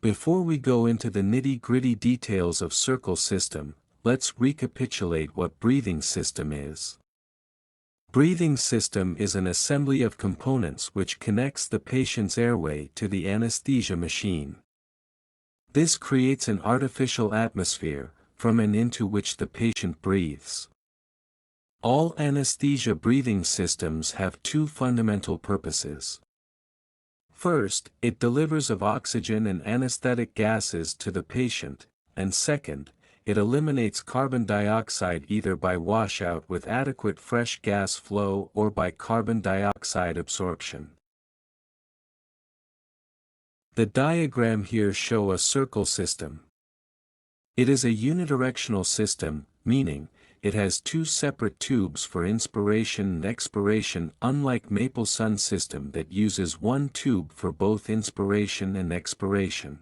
Before we go into the nitty-gritty details of circle system, let's recapitulate what breathing system is. Breathing system is an assembly of components which connects the patient's airway to the anesthesia machine. This creates an artificial atmosphere, from and into which the patient breathes. All anesthesia breathing systems have two fundamental purposes. First, it delivers of oxygen and anesthetic gases to the patient, and second, it eliminates carbon dioxide either by washout with adequate fresh gas flow or by carbon dioxide absorption. The diagram here shows a circle system. It is a unidirectional system, meaning, it has two separate tubes for inspiration and expiration, unlike Maple Sun system that uses one tube for both inspiration and expiration.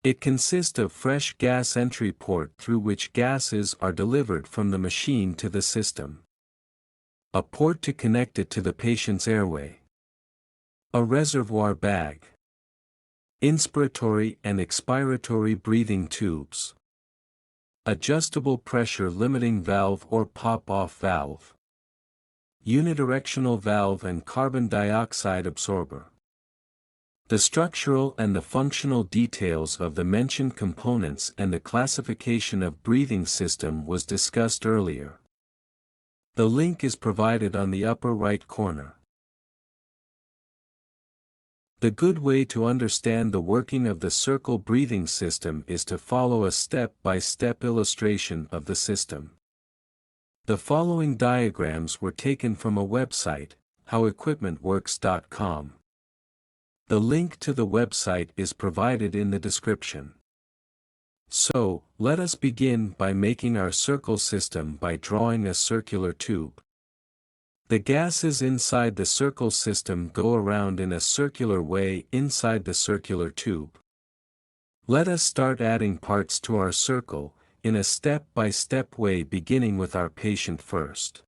It consists of fresh gas entry port through which gases are delivered from the machine to the system. A port to connect it to the patient's airway. A reservoir bag. Inspiratory and expiratory breathing tubes. Adjustable pressure limiting valve or pop-off valve. Unidirectional valve and carbon dioxide absorber. The structural and the functional details of the mentioned components and the classification of breathing system was discussed earlier. The link is provided on the upper right corner. The good way to understand the working of the circle breathing system is to follow a step-by-step illustration of the system. The following diagrams were taken from a website, howequipmentworks.com. The link to the website is provided in the description. So, let us begin by making our circle system by drawing a circular tube. The gases inside the circle system go around in a circular way inside the circular tube. Let us start adding parts to our circle, in a step-by-step way beginning with our patient first.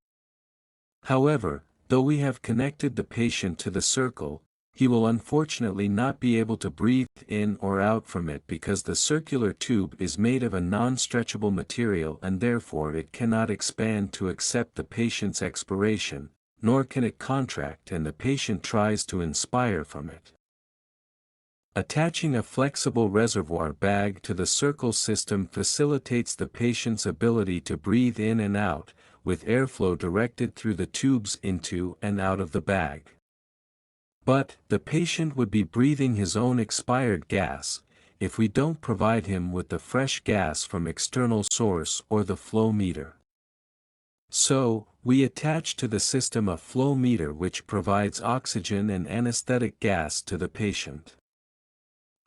However, though we have connected the patient to the circle, he will unfortunately not be able to breathe in or out from it because the circular tube is made of a non-stretchable material and therefore it cannot expand to accept the patient's expiration, nor can it contract and the patient tries to inspire from it. Attaching a flexible reservoir bag to the circle system facilitates the patient's ability to breathe in and out, with airflow directed through the tubes into and out of the bag. But, the patient would be breathing his own expired gas, if we don't provide him with the fresh gas from external source or the flow meter. So, we attach to the system a flow meter which provides oxygen and anesthetic gas to the patient.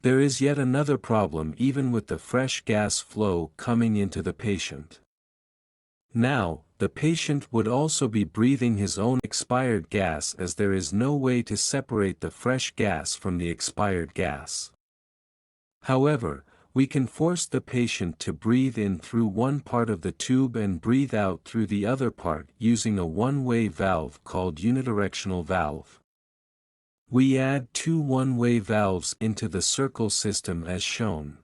There is yet another problem even with the fresh gas flow coming into the patient. Now, the patient would also be breathing his own expired gas as there is no way to separate the fresh gas from the expired gas. However, we can force the patient to breathe in through one part of the tube and breathe out through the other part using a one-way valve called unidirectional valve. We add two one-way valves into the circle system as shown.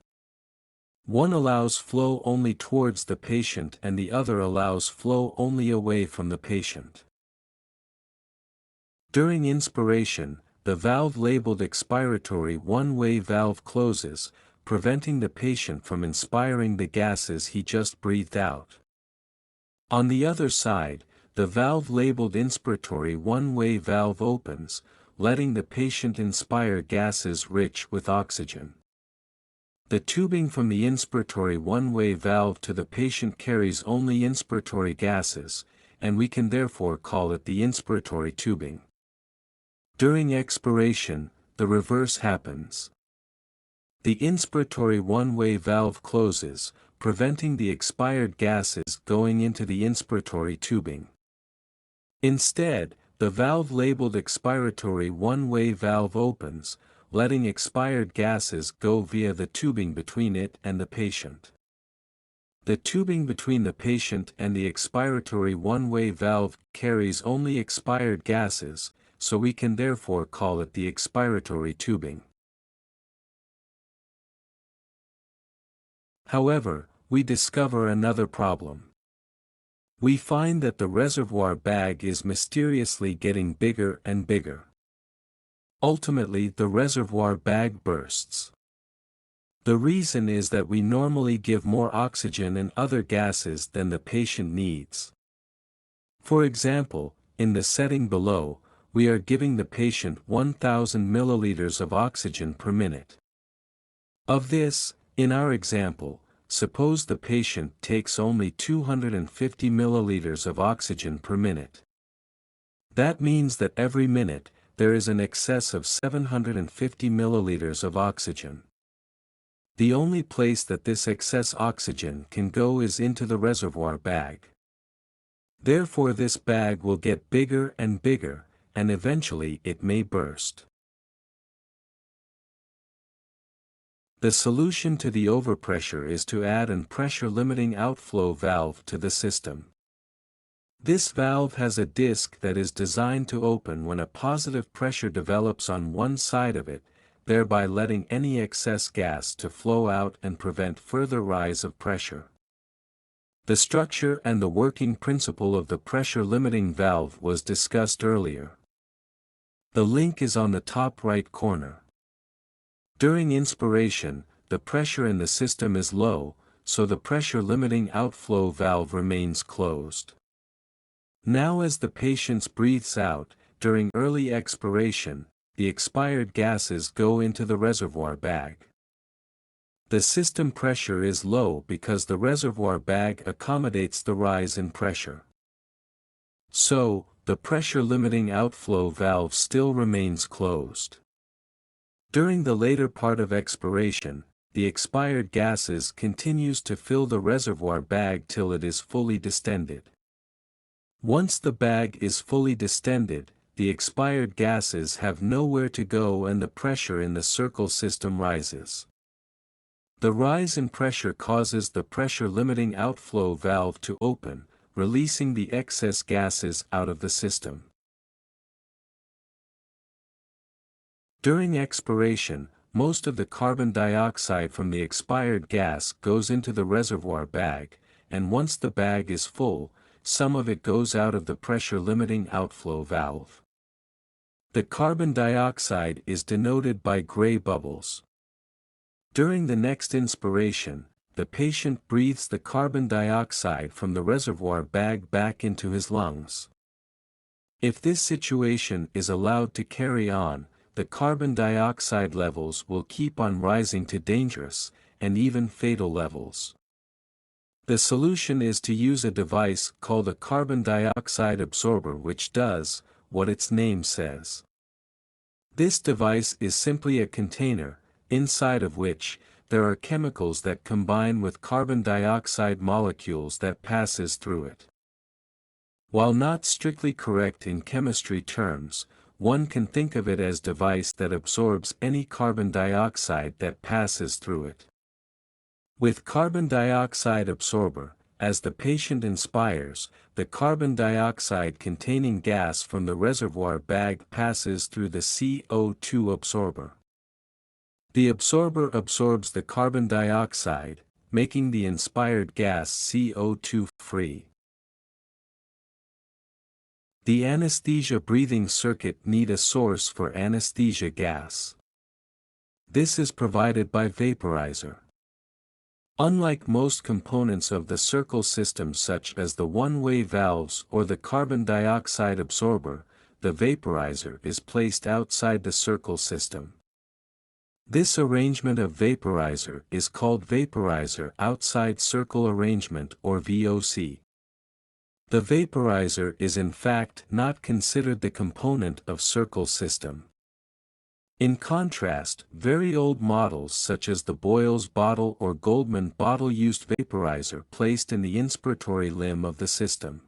One allows flow only towards the patient and the other allows flow only away from the patient. During inspiration, the valve labeled expiratory one-way valve closes, preventing the patient from inspiring the gases he just breathed out. On the other side, the valve labeled inspiratory one-way valve opens, letting the patient inspire gases rich with oxygen. The tubing from the inspiratory one-way valve to the patient carries only inspiratory gases, and we can therefore call it the inspiratory tubing. During expiration, the reverse happens. The inspiratory one-way valve closes, preventing the expired gases going into the inspiratory tubing. Instead, the valve labeled expiratory one-way valve opens, letting expired gases go via the tubing between it and the patient. The tubing between the patient and the expiratory one-way valve carries only expired gases, so we can therefore call it the expiratory tubing. However, we discover another problem. We find that the reservoir bag is mysteriously getting bigger and bigger. Ultimately, the reservoir bag bursts. The reason is that we normally give more oxygen and other gases than the patient needs. For example, in the setting below, we are giving the patient 1,000 milliliters of oxygen per minute. Of this, in our example, suppose the patient takes only 250 milliliters of oxygen per minute. That means that every minute, there is an excess of 750 milliliters of oxygen. The only place that this excess oxygen can go is into the reservoir bag. Therefore, this bag will get bigger and bigger, and eventually it may burst. The solution to the overpressure is to add an pressure-limiting outflow valve to the system. This valve has a disc that is designed to open when a positive pressure develops on one side of it, thereby letting any excess gas to flow out and prevent further rise of pressure. The structure and the working principle of the pressure-limiting valve was discussed earlier. The link is on the top right corner. During inspiration, the pressure in the system is low, so the pressure-limiting outflow valve remains closed. Now as the patient breathes out, during early expiration, the expired gases go into the reservoir bag. The system pressure is low because the reservoir bag accommodates the rise in pressure. So, the pressure-limiting outflow valve still remains closed. During the later part of expiration, the expired gases continues to fill the reservoir bag till it is fully distended. Once the bag is fully distended, the expired gases have nowhere to go and the pressure in the circle system rises. The rise in pressure causes the pressure-limiting outflow valve to open, releasing the excess gases out of the system. During expiration, most of the carbon dioxide from the expired gas goes into the reservoir bag, and once the bag is full, some of it goes out of the pressure-limiting outflow valve. The carbon dioxide is denoted by gray bubbles. During the next inspiration, the patient breathes the carbon dioxide from the reservoir bag back into his lungs. If this situation is allowed to carry on, the carbon dioxide levels will keep on rising to dangerous, and even fatal levels. The solution is to use a device called a carbon dioxide absorber, which does what its name says. This device is simply a container, inside of which, there are chemicals that combine with carbon dioxide molecules that passes through it. While not strictly correct in chemistry terms, one can think of it as a device that absorbs any carbon dioxide that passes through it. With carbon dioxide absorber, as the patient inspires, the carbon dioxide containing gas from the reservoir bag passes through the CO2 absorber. The absorber absorbs the carbon dioxide, making the inspired gas CO2 free. The anesthesia breathing circuit need a source for anesthesia gas. This is provided by vaporizer. Unlike most components of the circle system such as the one-way valves or the carbon dioxide absorber, the vaporizer is placed outside the circle system. This arrangement of vaporizer is called vaporizer outside circle arrangement or VOC. The vaporizer is in fact not considered the component of circle system. In contrast, very old models such as the Boyle's bottle or Goldman bottle used vaporizer placed in the inspiratory limb of the system.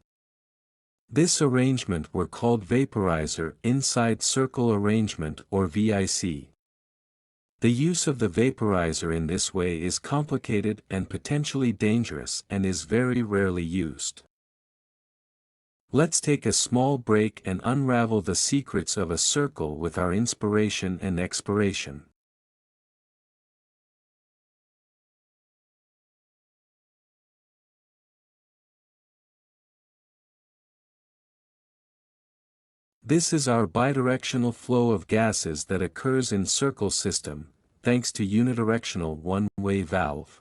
This arrangement were called vaporizer inside circle arrangement or VIC. The use of the vaporizer in this way is complicated and potentially dangerous and is very rarely used. Let's take a small break and unravel the secrets of a circle with our inspiration and expiration. This is our bidirectional flow of gases that occurs in circle system, thanks to unidirectional one-way valve.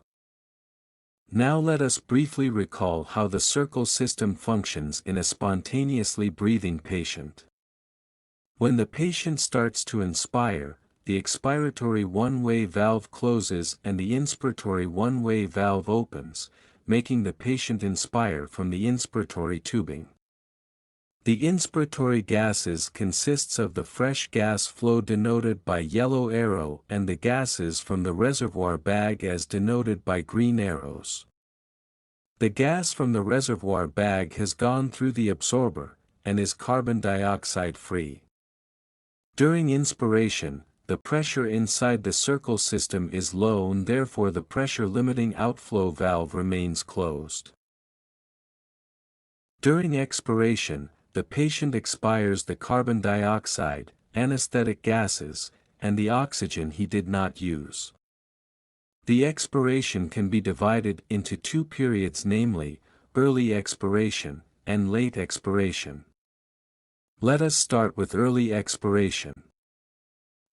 Now let us briefly recall how the circle system functions in a spontaneously breathing patient. When the patient starts to inspire, the expiratory one-way valve closes and the inspiratory one-way valve opens, making the patient inspire from the inspiratory tubing. The inspiratory gases consists of the fresh gas flow denoted by yellow arrow and the gases from the reservoir bag as denoted by green arrows. The gas from the reservoir bag has gone through the absorber, and is carbon dioxide free. During inspiration, the pressure inside the circle system is low and therefore the pressure limiting outflow valve remains closed. During expiration, the patient expires the carbon dioxide, anesthetic gases, and the oxygen he did not use. The expiration can be divided into two periods, namely, early expiration and late expiration. Let us start with early expiration.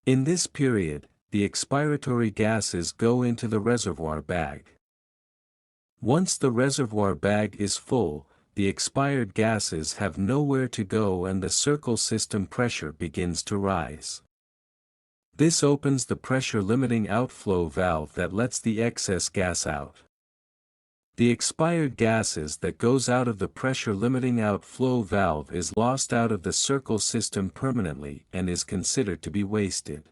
In this period, the expiratory gases go into the reservoir bag. Once the reservoir bag is full, the expired gases have nowhere to go and the circle system pressure begins to rise. This opens the pressure-limiting outflow valve that lets the excess gas out. The expired gases that goes out of the pressure-limiting outflow valve is lost out of the circle system permanently and is considered to be wasted.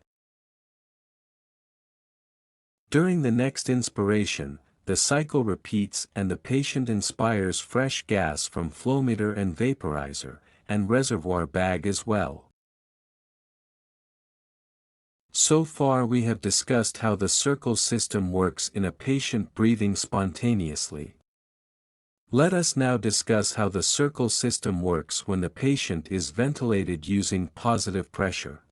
During the next inspiration, the cycle repeats and the patient inspires fresh gas from flowmeter and vaporizer, and reservoir bag as well. So far we have discussed how the circle system works in a patient breathing spontaneously. Let us now discuss how the circle system works when the patient is ventilated using positive pressure.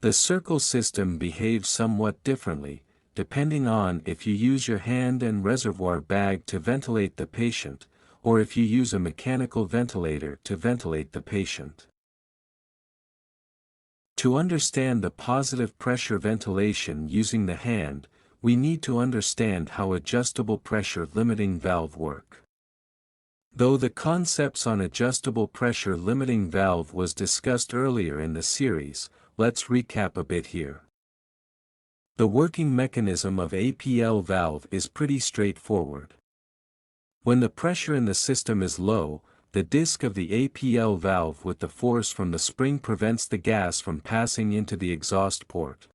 The circle system behaves somewhat differently, depending on if you use your hand and reservoir bag to ventilate the patient, or if you use a mechanical ventilator to ventilate the patient. To understand the positive pressure ventilation using the hand, we need to understand how adjustable pressure limiting valve work. Though the concepts on adjustable pressure limiting valve was discussed earlier in the series, let's recap a bit here. The working mechanism of APL valve is pretty straightforward. When the pressure in the system is low, the disc of the APL valve with the force from the spring prevents the gas from passing into the exhaust port.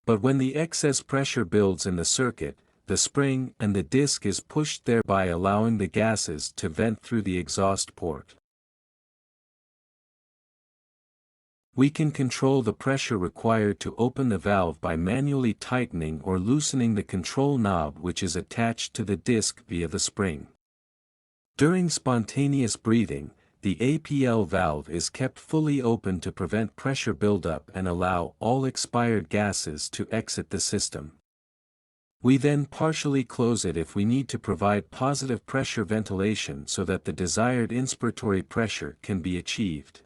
But when the excess pressure builds in the circuit, the spring and the disc is pushed, thereby allowing the gases to vent through the exhaust port. We can control the pressure required to open the valve by manually tightening or loosening the control knob which is attached to the disc via the spring. During spontaneous breathing, the APL valve is kept fully open to prevent pressure buildup and allow all expired gases to exit the system. We then partially close it if we need to provide positive pressure ventilation so that the desired inspiratory pressure can be achieved.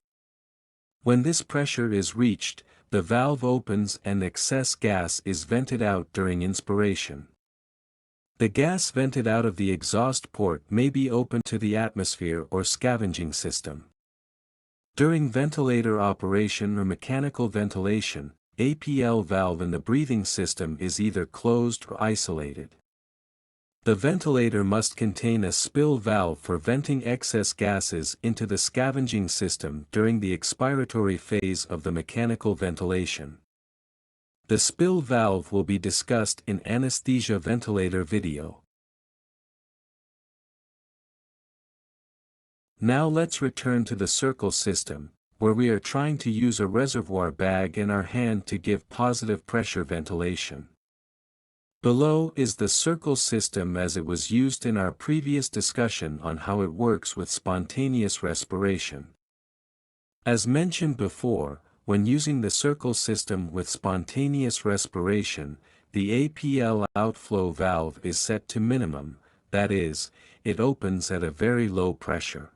When this pressure is reached, the valve opens and excess gas is vented out during inspiration. The gas vented out of the exhaust port may be open to the atmosphere or scavenging system. During ventilator operation or mechanical ventilation, APL valve in the breathing system is either closed or isolated. The ventilator must contain a spill valve for venting excess gases into the scavenging system during the expiratory phase of the mechanical ventilation. The spill valve will be discussed in anesthesia ventilator video. Now let's return to the circle system, where we are trying to use a reservoir bag in our hand to give positive pressure ventilation. Below is the circle system as it was used in our previous discussion on how it works with spontaneous respiration. As mentioned before, when using the circle system with spontaneous respiration, the APL outflow valve is set to minimum, that is, it opens at a very low pressure.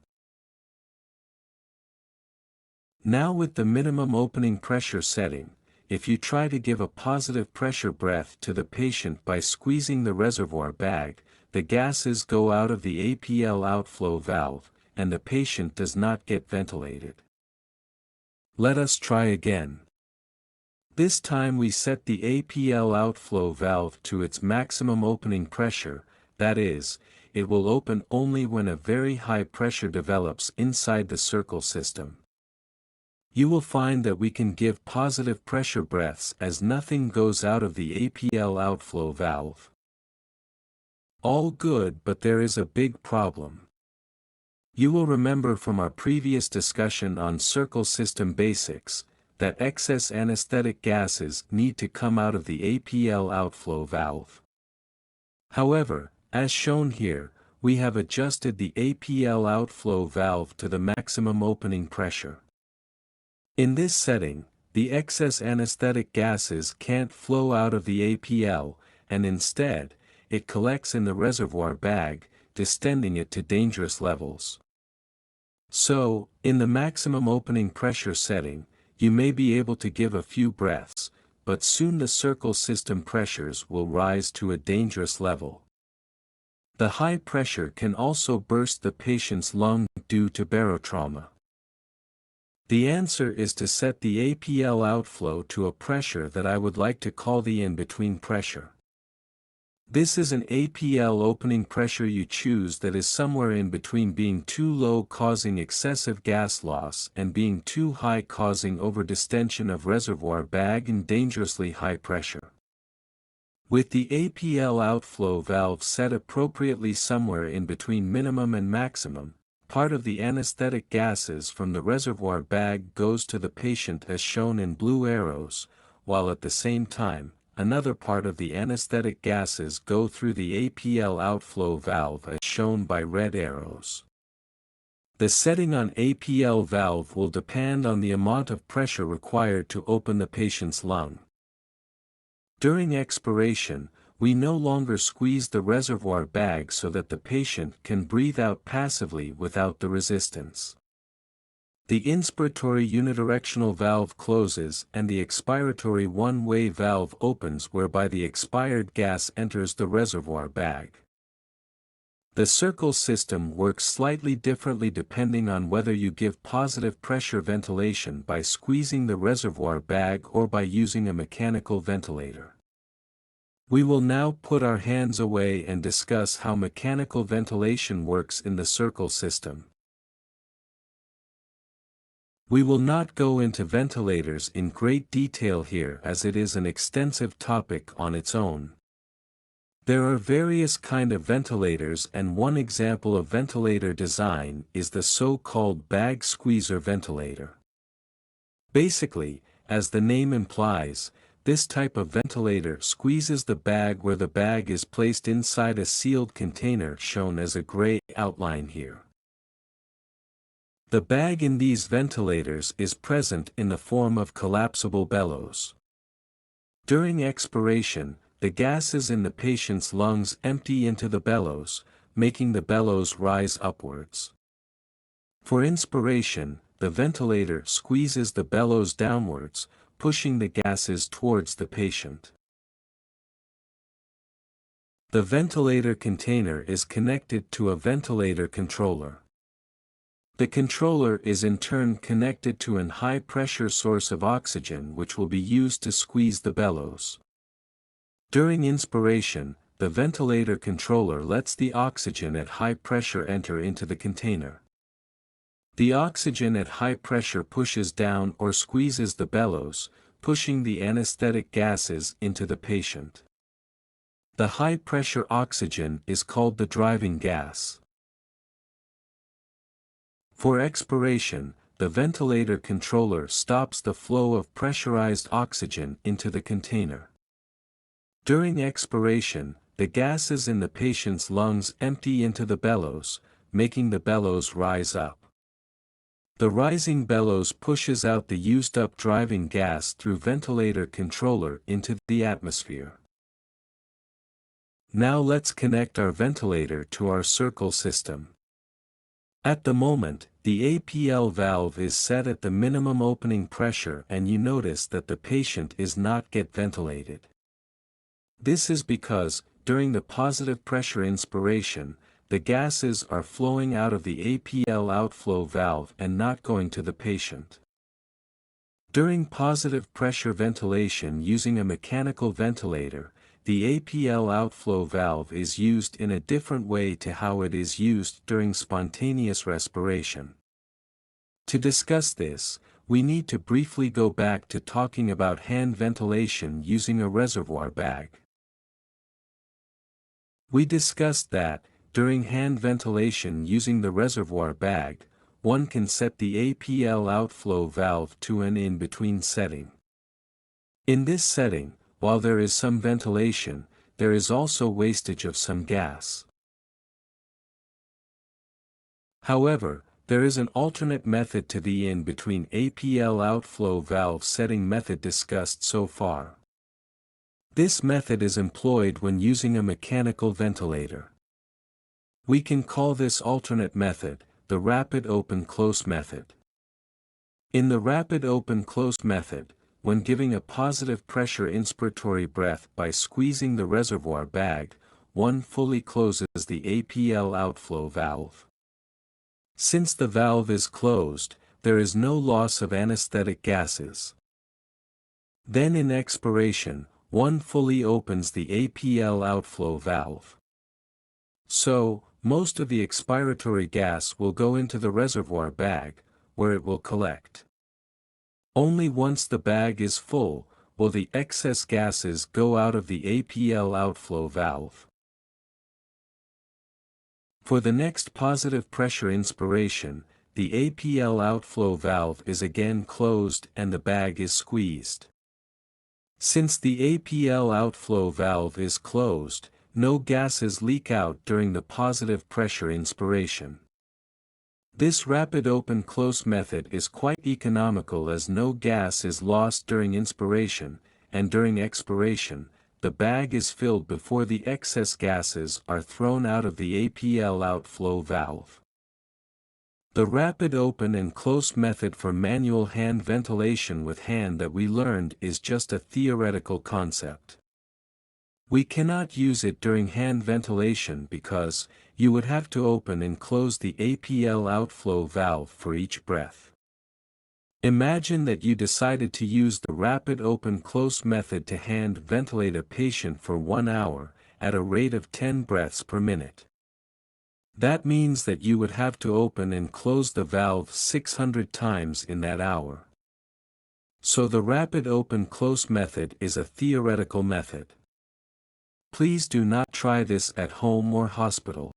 Now with the minimum opening pressure setting, if you try to give a positive pressure breath to the patient by squeezing the reservoir bag, the gases go out of the APL outflow valve, and the patient does not get ventilated. Let us try again. This time we set the APL outflow valve to its maximum opening pressure, that is, it will open only when a very high pressure develops inside the circle system. You will find that we can give positive pressure breaths as nothing goes out of the APL outflow valve. All good, but there is a big problem. You will remember from our previous discussion on circle system basics, that excess anesthetic gases need to come out of the APL outflow valve. However, as shown here, we have adjusted the APL outflow valve to the maximum opening pressure. In this setting, the excess anesthetic gases can't flow out of the APL, and instead, it collects in the reservoir bag, distending it to dangerous levels. So, in the maximum opening pressure setting, you may be able to give a few breaths, but soon the circle system pressures will rise to a dangerous level. The high pressure can also burst the patient's lung due to barotrauma. The answer is to set the APL outflow to a pressure that I would like to call the in-between pressure. This is an APL opening pressure you choose that is somewhere in between being too low causing excessive gas loss and being too high causing overdistension of reservoir bag and dangerously high pressure. With the APL outflow valve set appropriately somewhere in between minimum and maximum, part of the anesthetic gases from the reservoir bag goes to the patient as shown in blue arrows, while at the same time, another part of the anesthetic gases go through the APL outflow valve as shown by red arrows. The setting on APL valve will depend on the amount of pressure required to open the patient's lung. During expiration, we no longer squeeze the reservoir bag so that the patient can breathe out passively without the resistance. The inspiratory unidirectional valve closes and the expiratory one-way valve opens whereby the expired gas enters the reservoir bag. The circle system works slightly differently depending on whether you give positive pressure ventilation by squeezing the reservoir bag or by using a mechanical ventilator. We will now put our hands away and discuss how mechanical ventilation works in the circle system. We will not go into ventilators in great detail here as it is an extensive topic on its own. There are various kind of ventilators and one example of ventilator design is the so-called bag squeezer ventilator. Basically, as the name implies, this type of ventilator squeezes the bag where the bag is placed inside a sealed container shown as a gray outline here. The bag in these ventilators is present in the form of collapsible bellows. During expiration, the gases in the patient's lungs empty into the bellows, making the bellows rise upwards. For inspiration, the ventilator squeezes the bellows downwards, pushing the gases towards the patient. The ventilator container is connected to a ventilator controller. The controller is in turn connected to an high-pressure source of oxygen which will be used to squeeze the bellows. During inspiration, the ventilator controller lets the oxygen at high pressure enter into the container. The oxygen at high pressure pushes down or squeezes the bellows, pushing the anesthetic gases into the patient. The high-pressure oxygen is called the driving gas. For expiration, the ventilator controller stops the flow of pressurized oxygen into the container. During expiration, the gases in the patient's lungs empty into the bellows, making the bellows rise up. The rising bellows pushes out the used-up driving gas through ventilator controller into the atmosphere. Now let's connect our ventilator to our circle system. At the moment, the APL valve is set at the minimum opening pressure and you notice that the patient is not get ventilated. This is because, during the positive pressure inspiration, the gases are flowing out of the APL outflow valve and not going to the patient. During positive pressure ventilation using a mechanical ventilator, the APL outflow valve is used in a different way to how it is used during spontaneous respiration. To discuss this, we need to briefly go back to talking about hand ventilation using a reservoir bag. We discussed that, during hand ventilation using the reservoir bag, one can set the APL outflow valve to an in-between setting. In this setting, while there is some ventilation, there is also wastage of some gas. However, there is an alternate method to the in-between APL outflow valve setting method discussed so far. This method is employed when using a mechanical ventilator. We can call this alternate method the rapid open-close method. In the rapid open-close method, when giving a positive pressure inspiratory breath by squeezing the reservoir bag, one fully closes the APL outflow valve. Since the valve is closed, there is no loss of anesthetic gases. Then in expiration, one fully opens the APL outflow valve. So, most of the expiratory gas will go into the reservoir bag, where it will collect. Only once the bag is full, will the excess gases go out of the APL outflow valve. For the next positive pressure inspiration, the APL outflow valve is again closed and the bag is squeezed. Since the APL outflow valve is closed, no gases leak out during the positive pressure inspiration. This rapid open-close method is quite economical as no gas is lost during inspiration, and during expiration, the bag is filled before the excess gases are thrown out of the APL outflow valve. The rapid open and close method for manual hand ventilation with hand that we learned is just a theoretical concept. We cannot use it during hand ventilation because, you would have to open and close the APL outflow valve for each breath. Imagine that you decided to use the rapid open-close method to hand ventilate a patient for 1 hour, at a rate of 10 breaths per minute. That means that you would have to open and close the valve 600 times in that hour. So the rapid open-close method is a theoretical method. Please do not try this at home or hospital.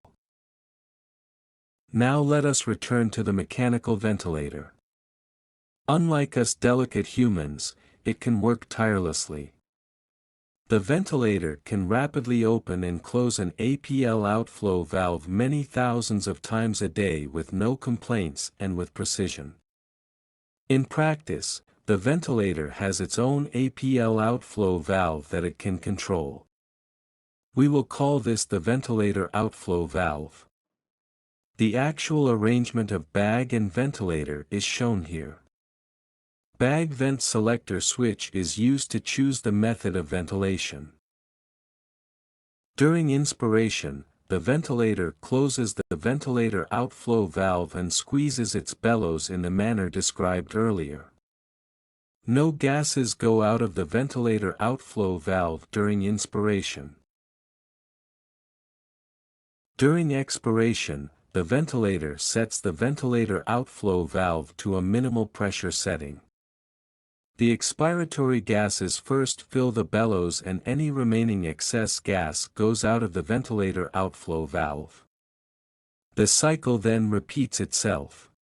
Now let us return to the mechanical ventilator. Unlike us delicate humans, it can work tirelessly. The ventilator can rapidly open and close an APL outflow valve many thousands of times a day with no complaints and with precision. In practice, the ventilator has its own APL outflow valve that it can control. We will call this the ventilator outflow valve. The actual arrangement of bag and ventilator is shown here. Bag vent selector switch is used to choose the method of ventilation. During inspiration, the ventilator closes the ventilator outflow valve and squeezes its bellows in the manner described earlier. No gases go out of the ventilator outflow valve during inspiration. During expiration, the ventilator sets the ventilator outflow valve to a minimal pressure setting. The expiratory gases first fill the bellows and any remaining excess gas goes out of the ventilator outflow valve. The cycle then repeats itself.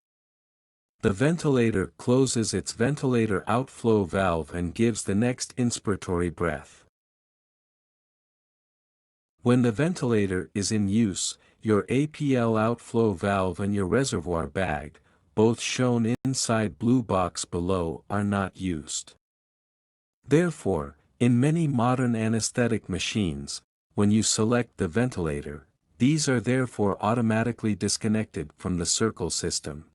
The ventilator closes its ventilator outflow valve and gives the next inspiratory breath. When the ventilator is in use, your APL outflow valve and your reservoir bag, both shown inside blue box below, are not used. Therefore, in many modern anesthetic machines, when you select the ventilator, These are therefore automatically disconnected from the circle system.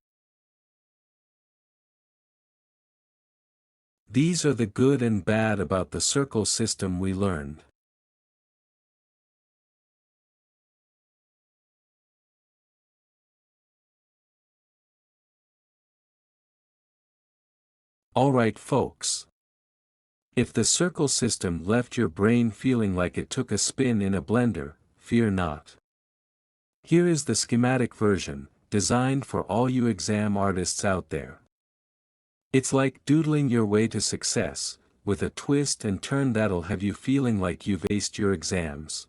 These are the good and bad about the circle system we learned. Alright folks. If the circle system left your brain feeling like it took a spin in a blender, fear not. Here is the schematic version, designed for all you exam artists out there. It's like doodling your way to success, with a twist and turn that'll have you feeling like you've aced your exams.